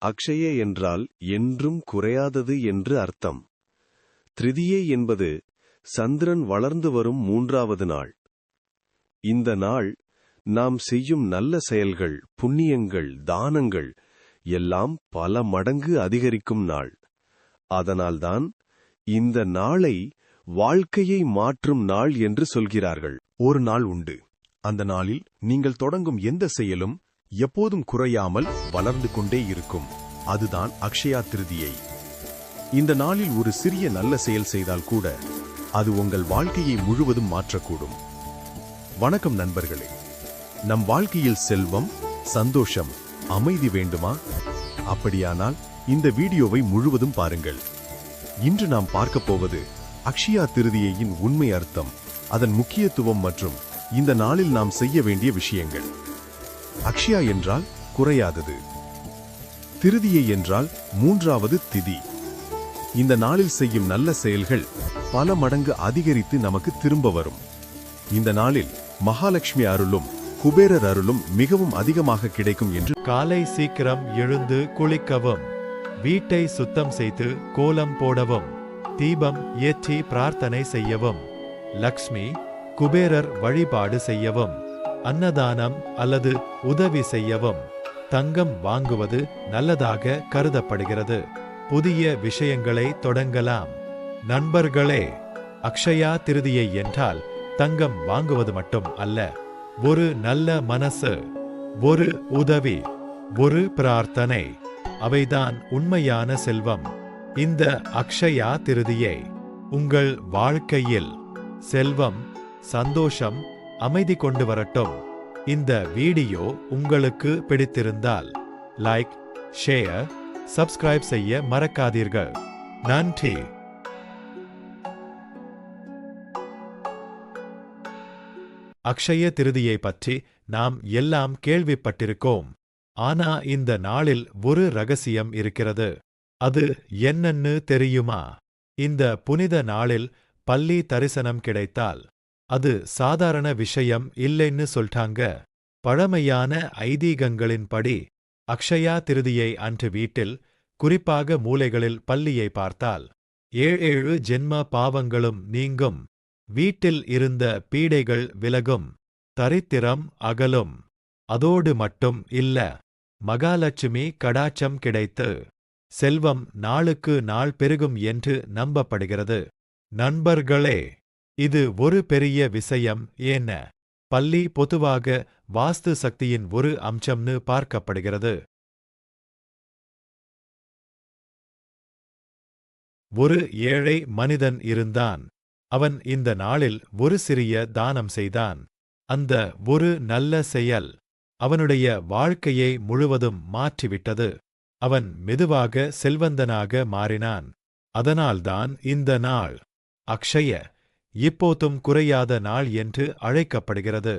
அக்ஷய என்றால் என்றும் குறையாதது என்று அர்த்தம். திரிதியை என்பது சந்திரன் வளர்ந்து வரும் 3வது நாள். இந்த நாள் நாம் செய்யும் நல்ல செயல்கள், புண்ணியங்கள், தானங்கள் எல்லாம் பல மடங்கு அதிகரிக்கும் நாள். அதனால்தான் இந்த நாளை வாழ்க்கையை மாற்றும் நாள் என்று சொல்கிறார்கள். ஒரு நாள் உண்டு. அந்த நாளில் நீங்கள் தொடங்கும் எந்த செயலும் எப்போதும் குறையாமல் வளர்ந்து கொண்டே இருக்கும். அதுதான் அக்ஷயா திருதியை. இந்த நாளில் ஒரு சிறிய நல்ல செயல் செய்தால் கூட அது உங்கள் வாழ்க்கையை முழுவதும் மாற்றக்கூடும். வணக்கம் நண்பர்களே. நம் வாழ்க்கையில் செல்வம், சந்தோஷம், அமைதி வேண்டுமா? அப்படியானால் இந்த வீடியோவை முழுவதும் பாருங்கள். இன்று நாம் பார்க்கப் போவது அக்ஷயா திருதியையின் உண்மை அர்த்தம், அதன் முக்கியத்துவம் மற்றும் இந்த நாளில் நாம் செய்ய வேண்டிய விஷயங்கள். அக்ஷயா என்றால் குறையாதது. திருதியை என்றால் 3வது திதி. இந்த நாளில் செய்யும் நல்ல செயல்கள் பல மடங்கு அதிகரித்து நமக்கு திரும்ப வரும். இந்த நாளில் மகாலட்சுமி அருளும் குபேரர் அருளும் மிகவும் அதிகமாக கிடைக்கும் என்று. காலை சீக்கிரம் எழுந்து குளிக்கவும், வீட்டை சுத்தம் செய்து கோலம் போடவும், தீபம் ஏற்றி பிரார்த்தனை செய்யவும், லக்ஷ்மி குபேரர் வழிபாடு செய்யவும், அன்னதானம் அல்லது உதவி செய்யவும், தங்கம் வாங்குவது நல்லதாக கருதப்படுகிறது. புதிய விஷயங்களை தொடங்கலாம். நண்பர்களே, அக்ஷயா திருதியை என்றால் தங்கம் வாங்குவது மட்டும் அல்ல, ஒரு நல்ல மனசு, ஒரு உதவி, ஒரு பிரார்த்தனை, அவைதான் உண்மையான செல்வம். இந்த அக்ஷயா திருதியை உங்கள் வாழ்க்கையில் செல்வம், சந்தோஷம், அமைதி கொண்டு வரட்டும். இந்த வீடியோ உங்களுக்கு பிடித்திருந்தால் லைக், ஷேர், சப்ஸ்கிரைப் செய்ய மறக்காதீர்கள். நன்றி. அக்ஷய திருதியை பற்றி நாம் எல்லாம் கேள்விப்பட்டிருக்கோம். ஆனா இந்த நாளில் ஒரு ரகசியம் இருக்கிறது. அது என்னன்னு தெரியுமா? இந்த புனித நாளில் பல்லி தரிசனம் கிடைத்தால் அது சாதாரண விஷயம் இல்லைன்னு சொல்றாங்க. பழமையான ஐதீகங்களின்படி அக்ஷயா திருதியை அன்று வீட்டில், குறிப்பாக மூலைகளில் பல்லியை பார்த்தால் 7 ஜென்ம பாவங்களும் நீங்கும், வீட்டில் இருந்த பீடைகள் விலகும், தரித்திரம் அகலும். அதோடு மட்டும் இல்ல, மகாலட்சுமி கடாட்சம் கிடைத்து செல்வம் நாளுக்கு நாள் பெருகும் என்று நம்பப்படுகிறது. நண்பர்களே, இது ஒரு பெரிய விஷயம். ஏன்ன பல்லி பொதுவாக வாஸ்து சக்தியின் ஒரு அம்சம்னு பார்க்கப்படுகிறது. ஒரு ஏழை மனிதன் இருந்தான். அவன் இந்த நாளில் ஒரு சிறிய தானம் செய்தான். அந்த ஒரு நல்ல செயல் அவனுடைய வாழ்க்கையை முழுவதும் மாற்றிவிட்டது. அவன் மெதுவாக செல்வந்தனாக மாறினான். அதனால்தான் இந்த நாள் அக்ஷய, இப்போதும் குறையாத நாள் என்று அழைக்கப்படுகிறது.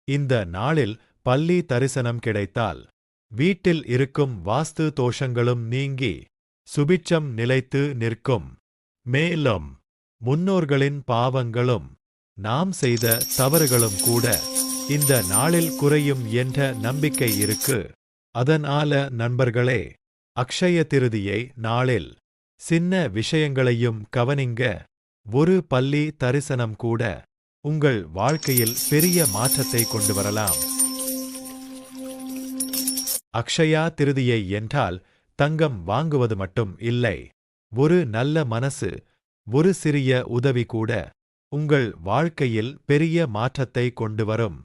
இந்த நாளில் பல்லி தரிசனம் கிடைத்தால் வீட்டில் இருக்கும் வாஸ்து தோஷங்களும் நீங்கி சுபிட்சம் நிலைத்து நிற்கும். மேலும் முன்னோர்களின் பாவங்களும் நாம் செய்த தவறுகளும் கூட இந்த நாளில் குறையும் என்ற நம்பிக்கை இருக்கு. அதனால நண்பர்களே, அக்ஷய திருதியை நாளில் சின்ன விஷயங்களையும் கவனிங்க. ஒரு பல்லி தரிசனம் கூட உங்கள் வாழ்க்கையில் பெரிய மாற்றத்தை கொண்டு வரலாம். அக்ஷயா திருதியை என்றால் தங்கம் வாங்குவது மட்டும் இல்லை, ஒரு நல்ல மனசு, ஒரு சிறிய உதவி கூட உங்கள் வாழ்க்கையில் பெரிய மாற்றத்தை கொண்டு வரும்.